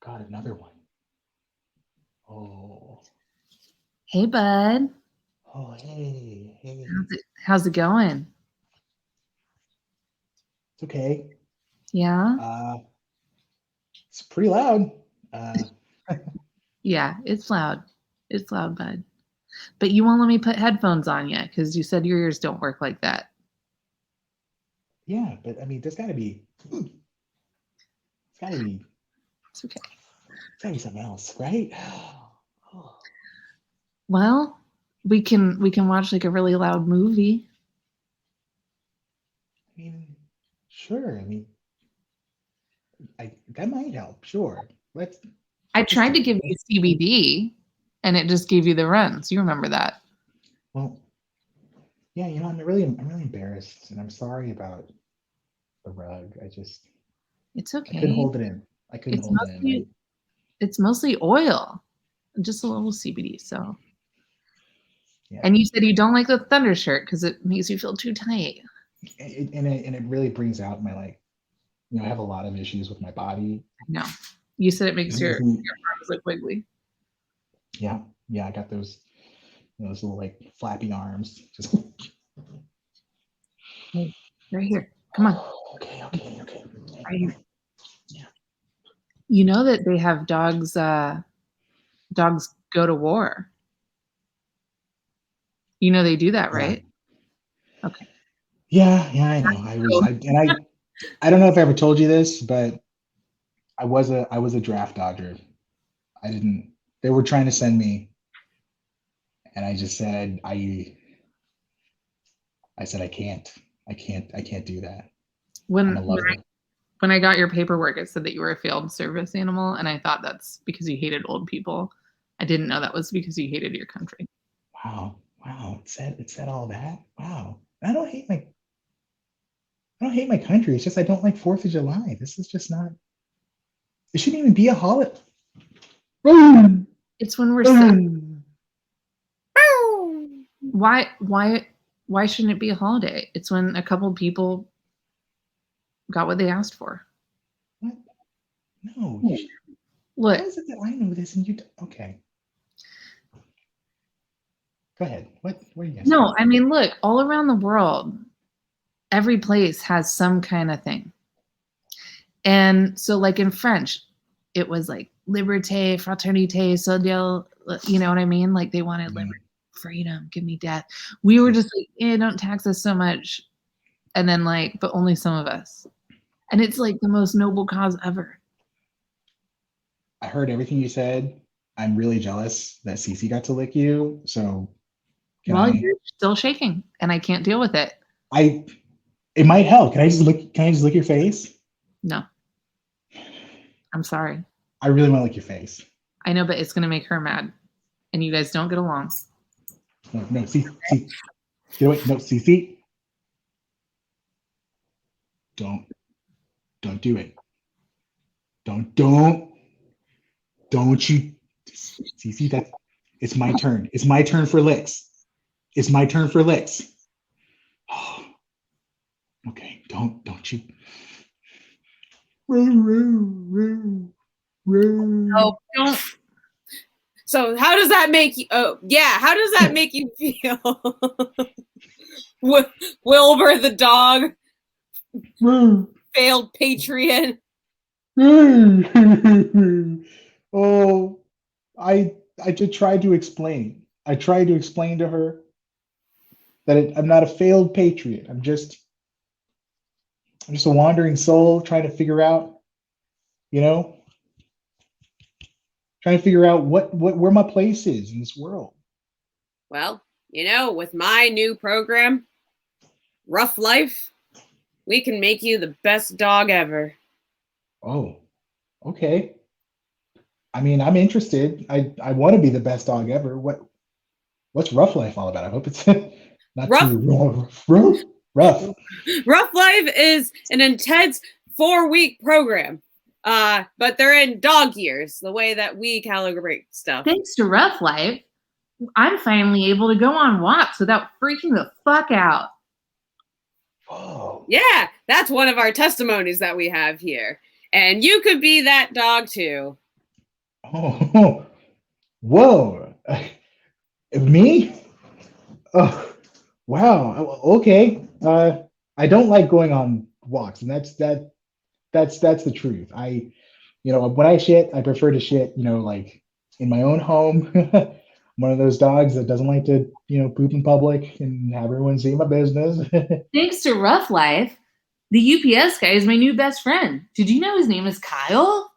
got another one. Oh. Hey, bud. Oh, hey. How's it going? It's okay. Yeah. It's pretty loud. Yeah, it's loud. It's loud, bud. But you won't let me put headphones on yet because you said your ears don't work like that. Yeah, but I mean, there's got to be. It's got to be. It's okay. It's got to be something else, right? Well, we can watch like a really loud movie. I mean, sure. I mean, that might help. Sure. I tried to give you CBD, and it just gave you the runs. You remember that? Well, yeah. I'm really embarrassed, and I'm sorry about the rug. It's okay. I couldn't hold it in. It's mostly oil, just a little CBD. So. Yeah. And you said you don't like the thunder shirt because it makes you feel too tight. And it really brings out my I have a lot of issues with my body. No, you said it makes your arms look wiggly. Yeah, I got those little flappy arms. Just hey, right here. Come on. Okay. Right here. Yeah. You know that they have dogs. Dogs go to war. You know they do that, right? Yeah. Okay. Yeah, I know. I don't know if I ever told you this, but I was a draft dodger. They were trying to send me, and I just said I said I can't do that. I'm a lover. When I got your paperwork, it said that you were a failed service animal, and I thought that's because you hated old people. I didn't know that was because you hated your country. Wow. It said all that. Wow. I don't hate my country. It's just I don't like 4th of July. This is just not. It shouldn't even be a holiday. It's when we're sad. Why shouldn't it be a holiday? It's when a couple people got what they asked for. What? No. Look. How is it that I know this and you don't? Okay. Go ahead. What are you guys saying? No, I mean, look, all around the world, every place has some kind of thing. And so like in French, it was like liberté, fraternité, solidarité, you know what I mean? Like they wanted liberty, freedom, give me death. We were just like, don't tax us so much. And then but only some of us. And it's like the most noble cause ever. I heard everything you said. I'm really jealous that Cece got to lick you. So can Well, I? you're still shaking, and I can't deal with it. It might help. Can I just lick your face? No, I'm sorry. I really want to lick your face. I know, but it's gonna make her mad, and you guys don't get along. No, no, see, get away. No, Cece, don't, don't do it. Don't you, Cece. It's my turn. It's my turn for licks. It's my turn for licks. Oh, okay, don't you. Oh, don't. So how does that make you? Oh, yeah. How does that make you feel? Wilbur the dog, failed patriot. Oh, I just tried to explain. I tried to explain to her that I'm not a failed patriot. I'm just a wandering soul trying to figure out, you know, trying to figure out what where my place is in this world. Well, with my new program, Rough Life, we can make you the best dog ever. Oh, okay. I mean, I'm interested. I want to be the best dog ever. What's rough life all about? I hope it's not Rough too rough. Rough Life is an intense 4-week program. But they're in dog years, the way that we calibrate stuff. Thanks to Rough Life, I'm finally able to go on walks without freaking the fuck out. Oh, Yeah, that's one of our testimonies that we have here. And you could be that dog too. oh, whoa, me? Oh, wow. Okay. I don't like going on walks, and that's the truth. When I shit, I prefer to shit, like in my own home. I'm one of those dogs that doesn't like to, poop in public and have everyone see my business. Thanks to Rough Life, the UPS guy is my new best friend. Did you know his name is Kyle?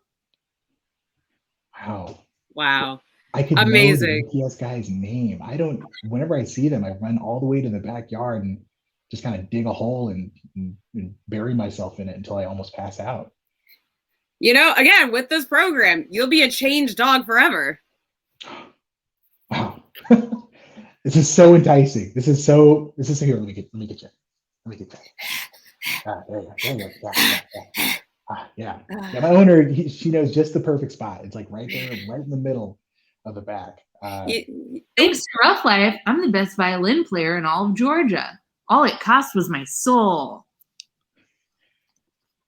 Wow. Wow. I could Amazing. know the UPS guy's name. Whenever I see them, I run all the way to the backyard and just kind of dig a hole and bury myself in it until I almost pass out. Again, with this program, you'll be a changed dog forever. Wow. This is so enticing. This is so here. Let me get you. Let me get you. There you go. Yeah. My owner, she knows just the perfect spot. It's like right there, right in the middle of the back. Thanks to Rough Life, I'm the best violin player in all of Georgia. All it cost was my soul.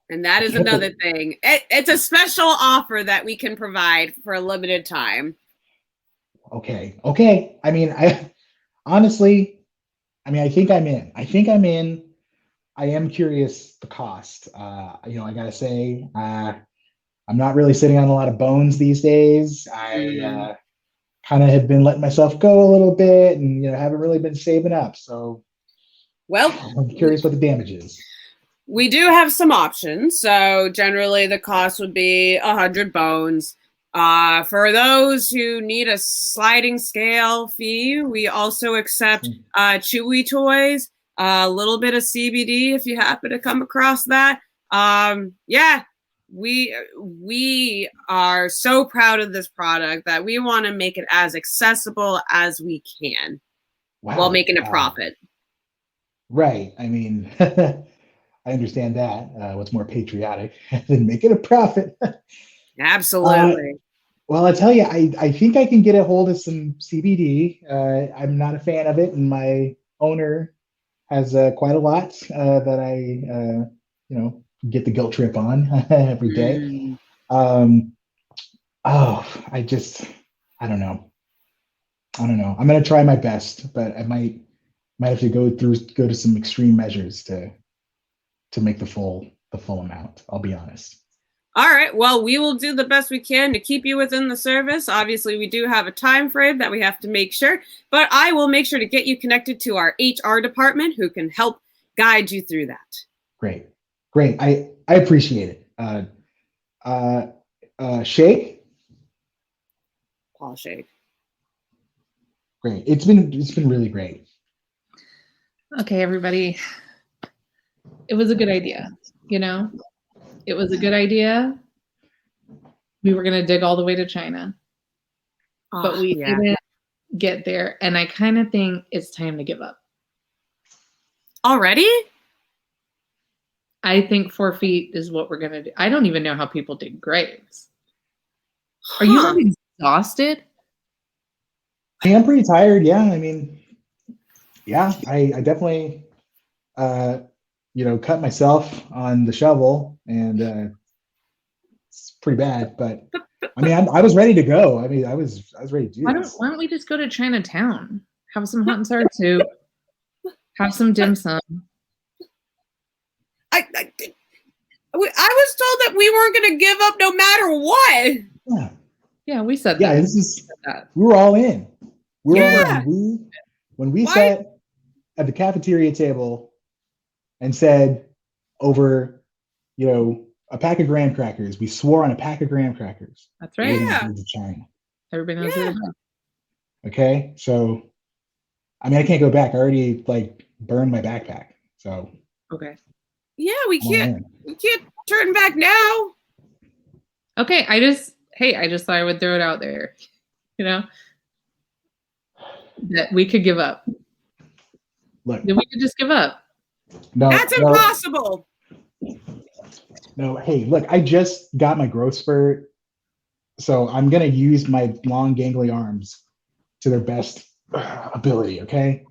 And that is another thing. It's a special offer that we can provide for a limited time. Okay. I mean, honestly, I think I'm in. I am curious the cost. I gotta say, I'm not really sitting on a lot of bones these days. I kind of have been letting myself go a little bit, and haven't really been saving up. So, well, I'm curious what the damage is. We do have some options. So generally, the cost would be 100 bones. For those who need a sliding scale fee, we also accept chewy toys, a little bit of CBD if you happen to come across that. We are so proud of this product that we want to make it as accessible as we can while making a profit. Right. I mean, I understand that. What's more patriotic than making a profit? Absolutely. Well, I tell you, I think I can get a hold of some CBD. I'm not a fan of it, and my owner has quite a lot that I, get the guilt trip on every day. I don't know. I'm gonna try my best, but I might have to go to some extreme measures to make the full amount. I'll be honest. All right. Well, we will do the best we can to keep you within the service. Obviously, we do have a time frame that we have to make sure, but I will make sure to get you connected to our HR department who can help guide you through that. Great. I appreciate it. Shake. Paul shake. Great. It's been really great. Okay, everybody. It was a good idea, you know? It was a good idea. We were going to dig all the way to China, but we didn't get there. And I kind of think it's time to give up. Already? I think 4 feet is what we're going to do. I don't even know how people dig graves. Are you exhausted? I am pretty tired. Yeah. I mean, yeah, I definitely, cut myself on the shovel, and it's pretty bad, but I mean, I was ready to go. I mean, I was ready to do this. Why don't we just go to Chinatown? Have some hot and sour soup. Have some dim sum. I was told that we weren't going to give up no matter what. Yeah, we said that. Yeah, we were all in. We were all in. When we sat at the cafeteria table and said over, a pack of graham crackers, we swore on a pack of graham crackers. That's right. Yeah. China. Everybody knows it. Okay, so I mean, I can't go back. I already burned my backpack. So okay. Yeah, we can't turn back now. Okay, I just thought I would throw it out there, that we could give up. Look, that we could just give up. No, that's impossible. No, hey, look, I just got my growth spurt, so I'm gonna use my long, gangly arms to their best ability. Okay.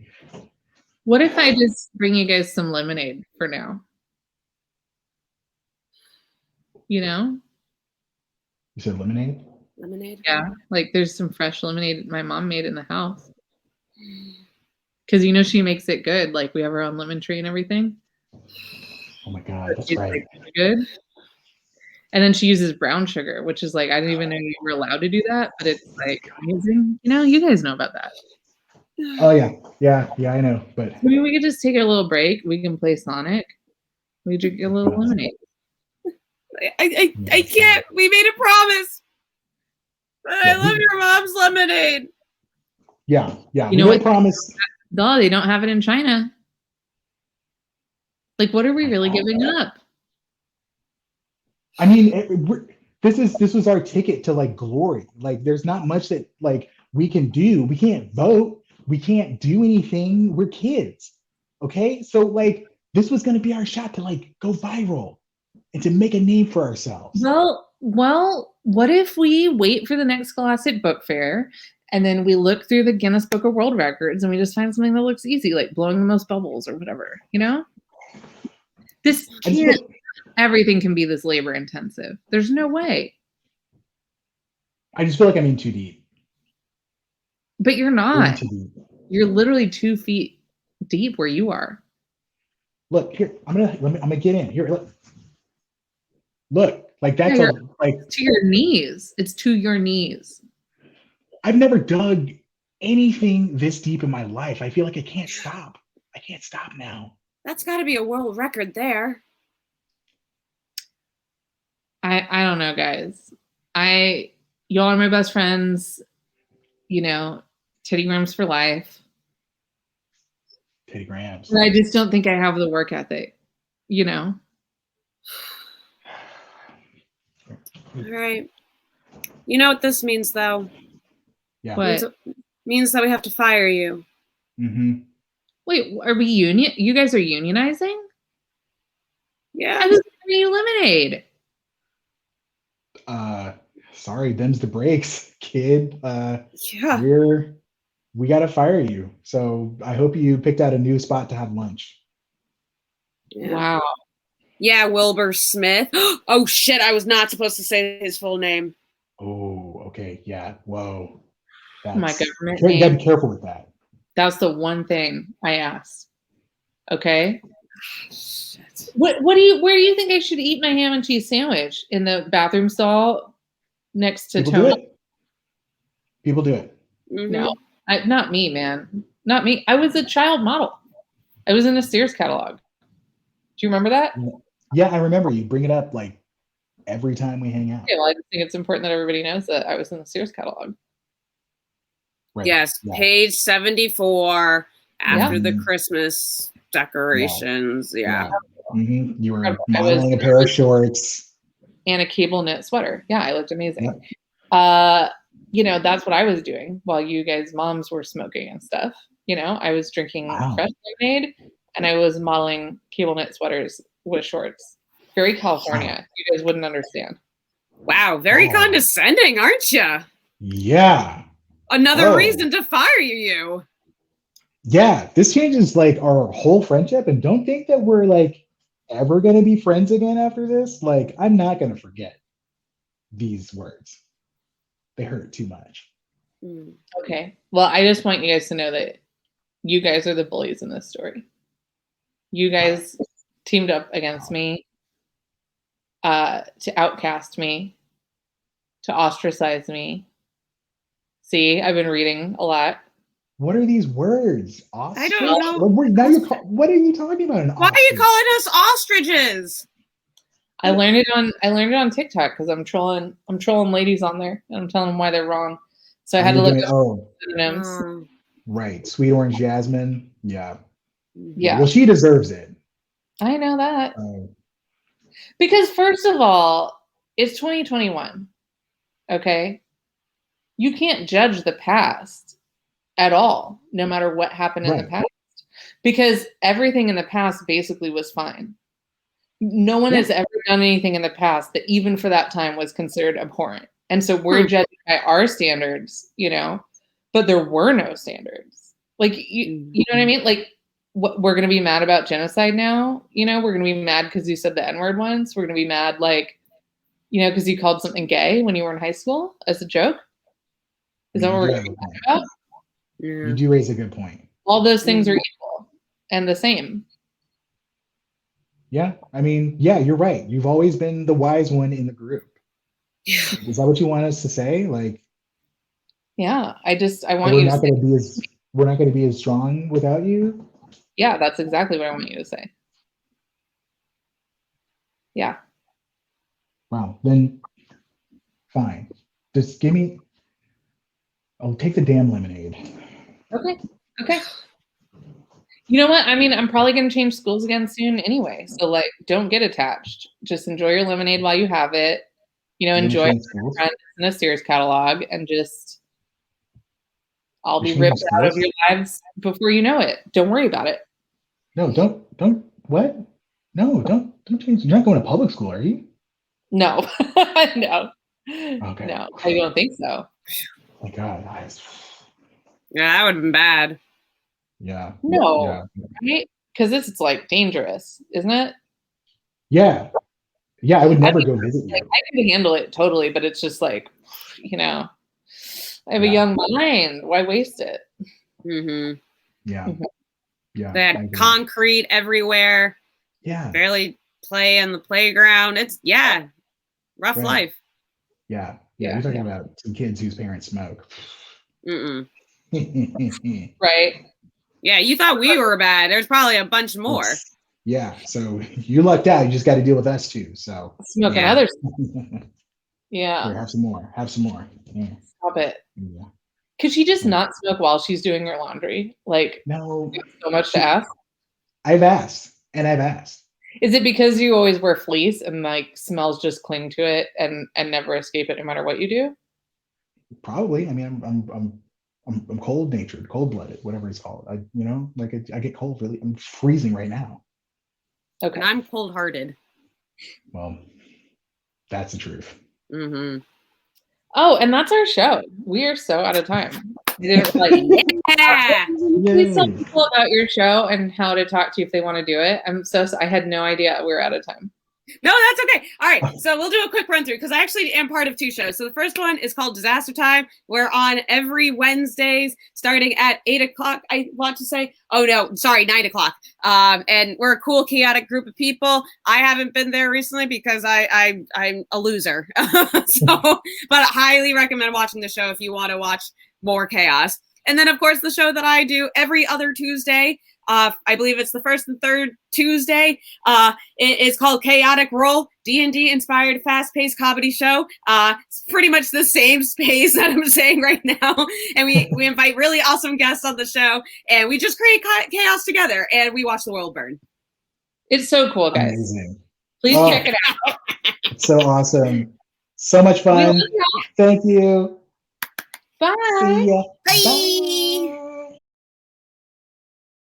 What if I just bring you guys some lemonade for now? You said lemonade? Lemonade? Yeah, there's some fresh lemonade my mom made in the house. Because she makes it good. We have our own lemon tree and everything. Oh my God, that's right. Good. And then she uses brown sugar, which is I didn't even know you were allowed to do that, but it's amazing. You guys know about that. Oh yeah, I know. But maybe we could just take a little break. We can play Sonic. We drink a little lemonade. I can't. We made a promise. I love your mom's lemonade. Yeah. We made a promise. No, they don't have it in China. What are we really giving up? I mean, this was our ticket to glory. There's not much that we can do. We can't vote. We can't do anything. We're kids. Okay, so this was going to be our shot to go viral and to make a name for ourselves. Well, what if we wait for the next Scholastic Book Fair and then we look through the Guinness Book of World Records and we just find something that looks easy, like blowing the most bubbles or whatever, This can't, everything can be this labor intensive. There's no way. I just feel like I'm in too deep. But you're not. You're literally 2 feet deep where you are. Look here. I'm gonna get in here. Look, that's to your knees. It's to your knees. I've never dug anything this deep in my life. I feel like I can't stop. I can't stop now. That's got to be a world record there. I don't know, guys. Y'all are my best friends. Teddy Grams for life. Teddy Grams. But I just don't think I have the work ethic. All right. You know what this means, though? Yeah. What? Means that we have to fire you. Mm-hmm. Wait, are we union? You guys are unionizing? Yeah. I was giving you lemonade. Sorry, them's the breaks, kid. Yeah. We gotta fire you. So I hope you picked out a new spot to have lunch. Yeah. Wow. Yeah, Wilbur Smith. Oh shit, I was not supposed to say his full name. Oh, okay. Yeah. Whoa. My government You gotta name. be careful with that. That's the one thing I asked. Okay. Shit. Where do you think I should eat my ham and cheese sandwich? In the bathroom stall next to Tony? People do it. Mm-hmm. No, not me, man. Not me. I was a child model. I was in a Sears catalog. Do you remember that? Yeah, I remember. You bring it up every time we hang out. Yeah, well, I just think it's important that everybody knows that I was in the Sears catalog. Right. Yes, Yeah. page 74 after the Mhm. Christmas decorations. Yeah. Mhm. You were I was modeling a pair of shorts. and a cable knit sweater. Yeah, I looked amazing. Yep. That's what I was doing while you guys moms were smoking and stuff. I was drinking Wow. fresh lemonade and I was modeling cable knit sweaters with shorts. Very California. Wow. You guys wouldn't understand. Wow, very condescending, aren't you? Yeah. Another Oh. reason to fire you. Yeah. This changes like our whole friendship, and don't think that we're like ever gonna be friends again after this. Like, I'm not gonna forget these words. They hurt too much. Okay. Well, I just want you guys to know that you guys are the bullies in this story. You guys teamed up against me to outcast me, to ostracize me. See, I've been reading a lot. What are these words? I don't know. What are you talking about? Why are you calling us ostriches? I learned it on TikTok because I'm trolling ladies on there and I'm telling them why they're wrong. So I had to look up synonyms. Right. Sweet orange jasmine. Yeah. Yeah. Well, she deserves it. I know that. Because first of all, it's 2021. Okay. You can't judge the past at all, no matter what happened in the past. Because everything in the past basically was fine. No one has ever done anything in the past that even for that time was considered abhorrent. And so we're judged by our standards, but there were no standards. Like, you know what I mean? Like, we're going to be mad about genocide now. We're going to be mad because you said the N-word once. We're going to be mad, like, because you called something gay when you were in high school as a joke. Is that what we're going to be mad about? You do raise a good point. All those things are equal and the same. Yeah. I mean, yeah, you're right. You've always been the wise one in the group. Is that what you want us to say? Like, yeah, I want you to say. We're not going to be as strong without you. Yeah, that's exactly what I want you to say. Yeah. Wow. Then fine. Just give me. Oh, take the damn lemonade. Okay. You know what? I mean, I'm probably going to change schools again soon anyway. So, like, don't get attached. Just enjoy your lemonade while you have it. Enjoy in a Sears catalog and just, I'll be ripped out of your lives before you know it. Don't worry about it. No, what? No, don't change. You're not going to public school, are you? No. No. Okay. No, I don't think so. Oh my God. Yeah, that would have been bad. Yeah. No. Yeah. Right? Because it's like dangerous, isn't it? Yeah. Yeah, I would never go visit you. Like, I can handle it totally, but it's just like, I have a young mind. Why waste it? Mm-hmm. Yeah. Yeah. They had concrete everywhere. Yeah. Barely play on the playground. It's rough life. Yeah. You're talking about some kids whose parents smoke. Mm-mm. Right. Yeah, you thought we were bad. There's probably a bunch more. Yeah, so you lucked out. You just got to deal with us too. So smoking other stuff. Yeah. Here, have some more. Yeah. Stop it. Yeah. Could she just not smoke while she's doing her laundry? Like, no. So much to ask. I've asked. Is it because you always wear fleece and like smells just cling to it and never escape it no matter what you do? Probably. I mean, I'm cold natured, cold blooded, whatever it's called. I get cold really. I'm freezing right now. Okay. And I'm cold hearted. Well, that's the truth. Mm-hmm. Oh, and that's our show. We are so out of time. Please tell people about your show and how to talk to you if they want to do it. I had no idea we were out of time. No, that's okay. All right. So we'll do a quick run through because I actually am part of two shows. So the first one is called Disaster Time. We're on every Wednesdays starting at 8 o'clock. I want to say, 9 o'clock. And we're a cool, chaotic group of people. I haven't been there recently because I'm a loser. But I highly recommend watching the show if you want to watch more chaos. And then, of course, the show that I do every other Tuesday I believe it's the first and third Tuesday. It is called Chaotic Roll, D&D inspired fast-paced comedy show. It's pretty much the same space that I'm saying right now. And we invite really awesome guests on the show, and we just create chaos together, and we watch the world burn. It's so cool, guys. Amazing. Please check it out. So awesome. So much fun. Thank you. Bye. See ya. Bye. Bye.